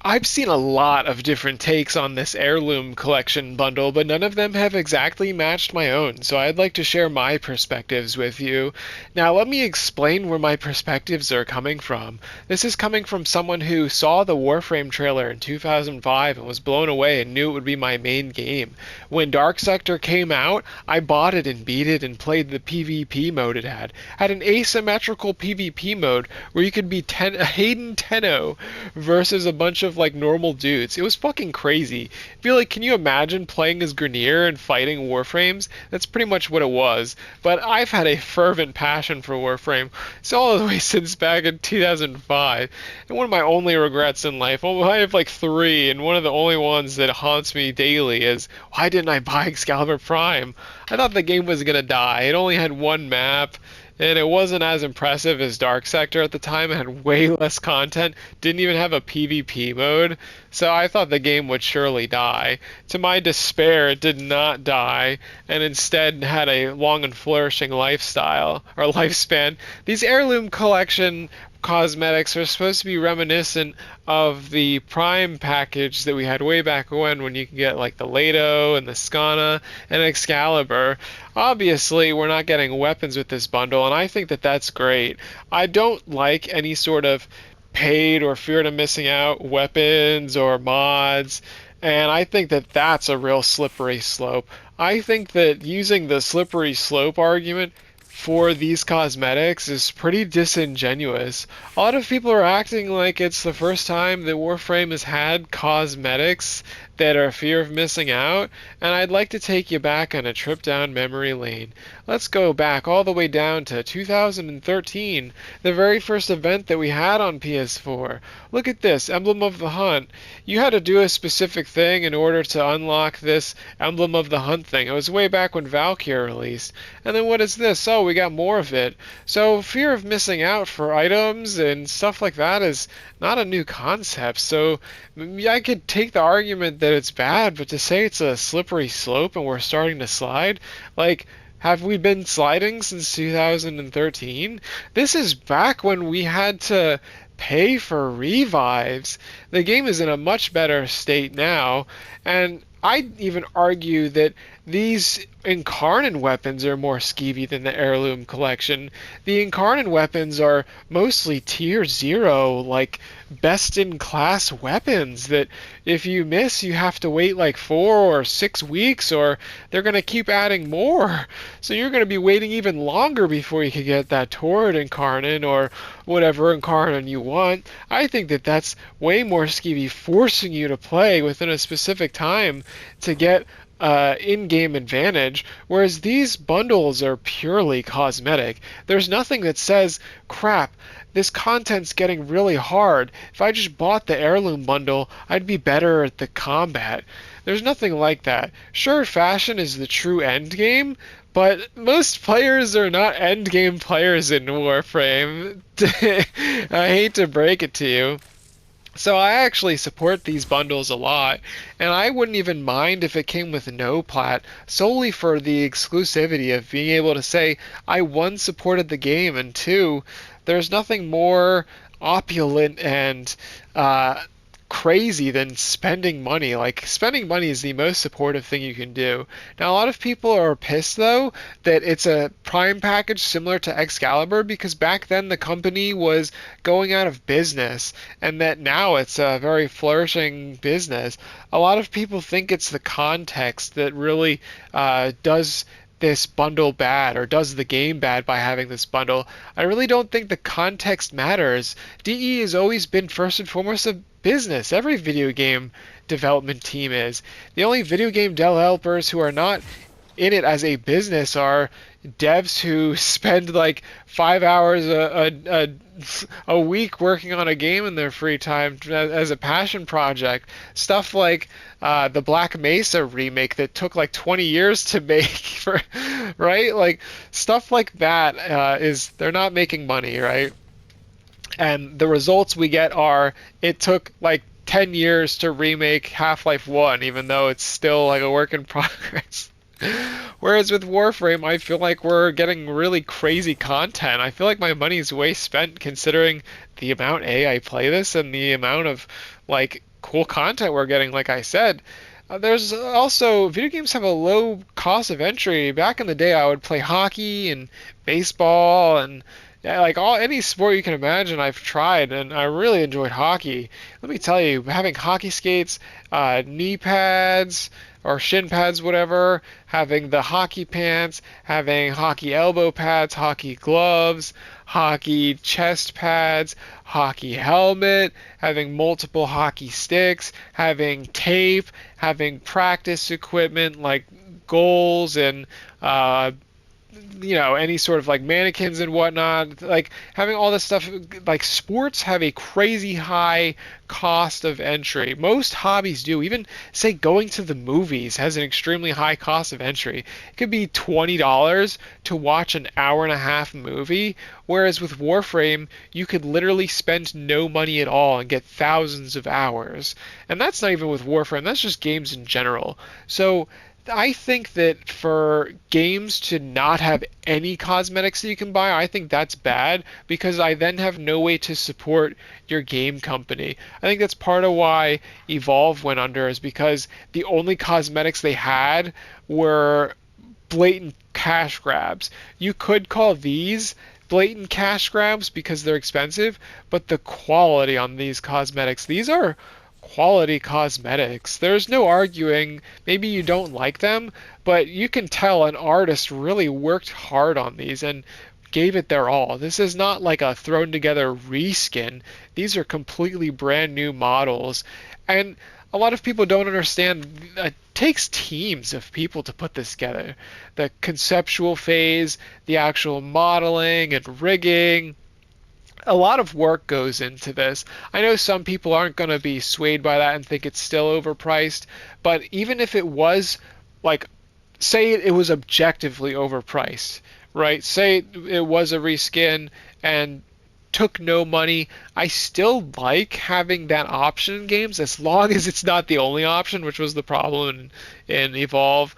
I've seen a lot of different takes on this Heirloom collection bundle, but none of them have exactly matched my own, so I'd like to share my perspectives with you. Now, let me explain where my perspectives are coming from. This is coming from someone who saw the Warframe trailer in 2005 and was blown away and knew it would be my main game. When Dark Sector came out, I bought it and beat it and played the PvP mode it had. Had an asymmetrical PvP mode where you could be Hayden Tenno versus a bunch of like normal dudes. It was fucking crazy. I feel like, can you imagine playing as Grenier and fighting Warframes? That's pretty much what it was. But I've had a fervent passion for Warframe so all the way since back in 2005. And one of my only regrets in life, well, I have like three, and one of the only ones that haunts me daily is, why didn't I buy Excalibur Prime? I thought the game was gonna die. It only had one map, and it wasn't as impressive as Dark Sector at the time. It had way less content, didn't even have a PvP mode, so I thought the game would surely die. To my despair, it did not die, and instead had a long and flourishing lifestyle, or lifespan. These Heirloom Collection cosmetics are supposed to be reminiscent of the Prime package that we had way back when you can get like the Lado and the Skana and Excalibur. Obviously, we're not getting weapons with this bundle, and I think that that's great. I don't like any sort of paid or fear of missing out weapons or mods, and I think that that's a real slippery slope. I think that using the slippery slope argument for these cosmetics is pretty disingenuous. A lot of people are acting like it's the first time that Warframe has had cosmetics that are fear of missing out, and I'd like to take you back on a trip down memory lane. Let's go back all the way down to 2013, the very first event that we had on PS4. Look at this, Emblem of the Hunt. You had to do a specific thing in order to unlock this Emblem of the Hunt thing. It was way back when Valkyrie released. And then what is this? Oh, we got more of it. So fear of missing out for items and stuff like that is not a new concept. So I could take the argument that it's bad, but to say it's a slippery slope and we're starting to slide, like, have we been sliding since 2013? This is back when we had to pay for revives. The game is in a much better state now, and I'd even argue that these Incarnate weapons are more skeevy than the Heirloom collection. The Incarnate weapons are mostly tier 0, like best in class weapons that if you miss, you have to wait like 4 or 6 weeks, or they're going to keep adding more. So you're going to be waiting even longer before you can get that Torrid Incarnate or whatever Incarnate you want. I think that that's way more skeevy, forcing you to play within a specific time to get in-game advantage, whereas these bundles are purely cosmetic. There's nothing that says, crap, this content's getting really hard. If I just bought the Heirloom bundle, I'd be better at the combat. There's nothing like that. Sure, fashion is the true end game, but most players are not end game players in Warframe. I hate to break it to you. So I actually support these bundles a lot, and I wouldn't even mind if it came with no plat, solely for the exclusivity of being able to say, I one, supported the game, and two, there's nothing more opulent and crazy than spending money. Like, spending money is the most supportive thing you can do. Now, a lot of people are pissed, though, that it's a Prime package similar to Excalibur, because back then the company was going out of business, and that now it's a very flourishing business. A lot of people think it's the context that really does this bundle bad, or does the game bad by having this bundle. I really don't think the context matters. DE has always been first and foremost a business. Every video game development team is. The only video game developers who are not in it as a business are devs who spend like 5 hours a week working on a game in their free time as a passion project. Stuff like the Black Mesa remake that took like 20 years to make, for, right? Like stuff like that is they're not making money, right? And the results we get are it took like 10 years to remake Half-Life 1, even though it's still like a work in progress. Whereas with Warframe, I feel like we're getting really crazy content. I feel like my money's way spent considering the amount I play this and the amount of like cool content we're getting. Like I said, there's also video games have a low cost of entry. Back in the day, I would play hockey and baseball and yeah, like all any sport you can imagine, I've tried, and I really enjoyed hockey. Let me tell you, having hockey skates, knee pads or shin pads, whatever, having the hockey pants, having hockey elbow pads, hockey gloves, hockey chest pads, hockey helmet, having multiple hockey sticks, having tape, having practice equipment like goals and any sort of like mannequins and whatnot, like having all this stuff. Like sports have a crazy high cost of entry. Most hobbies do. Even say going to the movies has an extremely high cost of entry. It could be $20 to watch an hour and a half movie, whereas with Warframe you could literally spend no money at all and get thousands of hours. And that's not even with Warframe, that's just games in general. So I think that for games to not have any cosmetics that you can buy, I think that's bad because I then have no way to support your game company. I think that's part of why Evolve went under, is because the only cosmetics they had were blatant cash grabs. You could call these blatant cash grabs because they're expensive, but the quality on these cosmetics, these are quality cosmetics. There's no arguing. Maybe you don't like them, but you can tell an artist really worked hard on these and gave it their all. This is not like a thrown together reskin. These are completely brand new models. And a lot of people don't understand it takes teams of people to put this together. The conceptual phase, the actual modeling and rigging, a lot of work goes into this. I know some people aren't going to be swayed by that and think it's still overpriced, but even if it was, like, say it was objectively overpriced, right? Say it was a reskin and took no money, I still like having that option in games as long as it's not the only option, which was the problem in Evolve.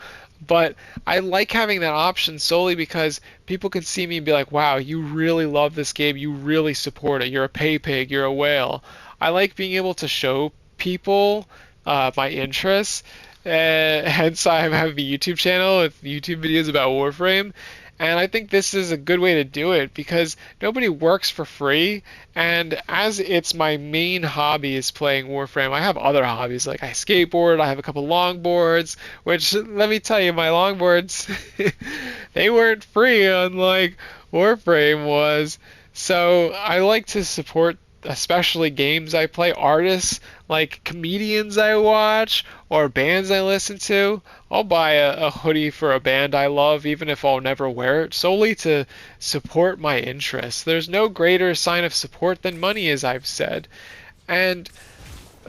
But I like having that option solely because people can see me and be like, wow, you really love this game. You really support it. You're a pay pig. You're a whale. I like being able to show people my interests. Hence, I have a YouTube channel with YouTube videos about Warframe. And I think this is a good way to do it because nobody works for free. And as it's my main hobby is playing Warframe, I have other hobbies like I skateboard, I have a couple longboards, which let me tell you, my longboards, they weren't free unlike Warframe was. So I like to support especially games I play, artists like comedians I watch or bands I listen to. I'll buy a hoodie for a band I love, even if I'll never wear it, solely to support my interests. There's no greater sign of support than money, as I've said. And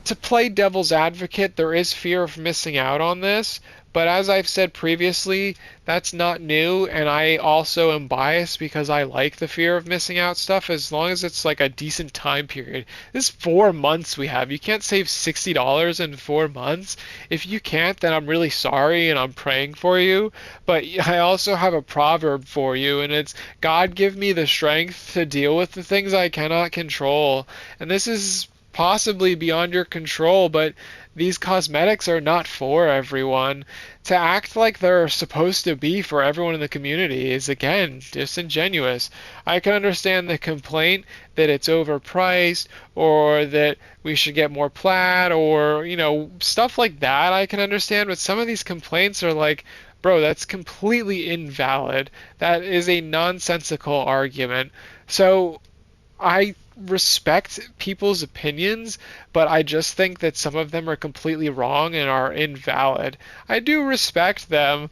to play devil's advocate, there is fear of missing out on this, but as I've said previously, that's not new, and I also am biased because I like the fear of missing out stuff as long as it's like a decent time period. This is 4 months we have. You can't save $60 in 4 months. If you can't, then I'm really sorry and I'm praying for you. But I also have a proverb for you, and it's God give me the strength to deal with the things I cannot control. And this is possibly beyond your control, but these cosmetics are not for everyone. To act like they're supposed to be for everyone in the community is, again, disingenuous. I can understand the complaint that it's overpriced or that we should get more plaid or, stuff like that I can understand, but some of these complaints are like, bro, that's completely invalid. That is a nonsensical argument. So I respect people's opinions, but I just think that some of them are completely wrong and are invalid. I do respect them,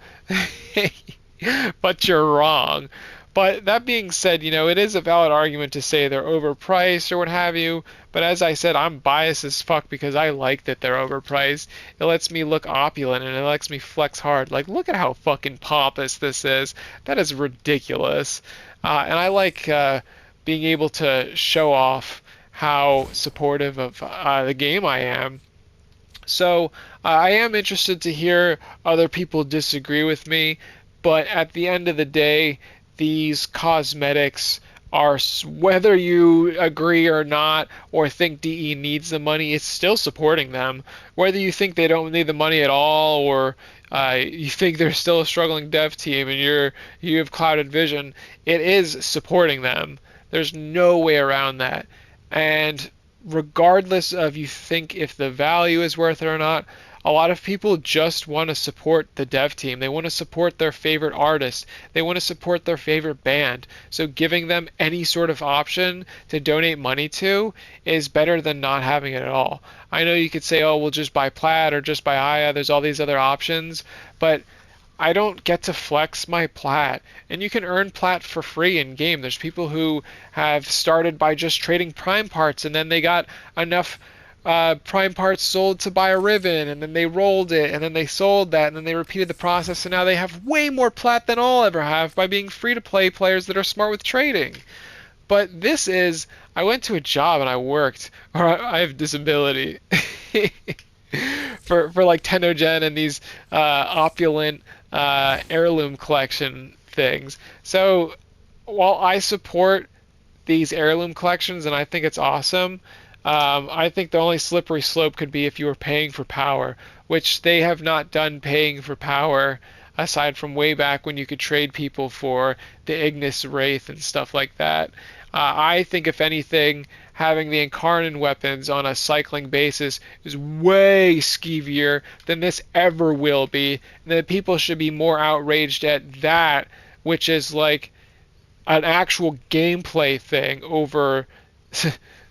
but you're wrong. But that being said, it is a valid argument to say they're overpriced or what have you. But as I said, I'm biased as fuck because I like that they're overpriced. It lets me look opulent and it lets me flex hard. Like, look at how fucking pompous this is. That is ridiculous. And I like being able to show off how supportive of the game I am. So I am interested to hear other people disagree with me, but at the end of the day, these cosmetics are, whether you agree or not, or think DE needs the money, it's still supporting them. Whether you think they don't need the money at all, or you think they're still a struggling dev team and you have clouded vision, it is supporting them. There's no way around that. And regardless of you think if the value is worth it or not, a lot of people just want to support the dev team. They want to support their favorite artist. They want to support their favorite band. So giving them any sort of option to donate money to is better than not having it at all. I know you could say, oh, we'll just buy Plaid or just buy Aya. There's all these other options. But I don't get to flex my plat. And you can earn plat for free in game. There's people who have started by just trading prime parts, and then they got enough prime parts sold to buy a ribbon, and then they rolled it, and then they sold that, and then they repeated the process, and now they have way more plat than I'll ever have by being free to play players that are smart with trading. But this is, I went to a job and I worked, or I have disability. For like Tennogen and these opulent heirloom collection things. So while I support these heirloom collections and I think it's awesome, I think the only slippery slope could be if you were paying for power, which they have not done paying for power aside from way back when you could trade people for the Ignis Wraith and stuff like that. I think, if anything, having the Incarnate weapons on a cycling basis is way skeevier than this ever will be. And that people should be more outraged at that, which is like an actual gameplay thing, over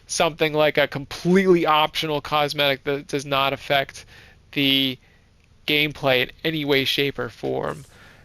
something like a completely optional cosmetic that does not affect the gameplay in any way, shape, or form.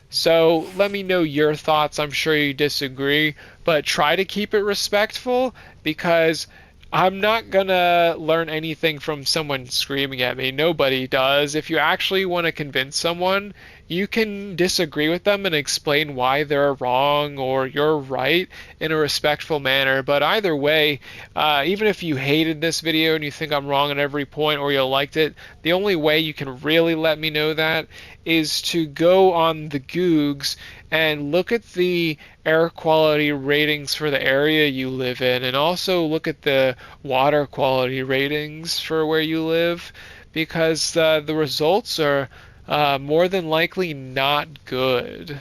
So let me know your thoughts. I'm sure you disagree, but try to keep it respectful, because I'm not gonna learn anything from someone screaming at me. Nobody does. If you actually want to convince someone, you can disagree with them and explain why they're wrong or you're right in a respectful manner. But either way, even if you hated this video and you think I'm wrong at every point, or you liked it, the only way you can really let me know that is to go on the Googs and look at the air quality ratings for the area you live in, and also look at the water quality ratings for where you live, because the results are more than likely not good.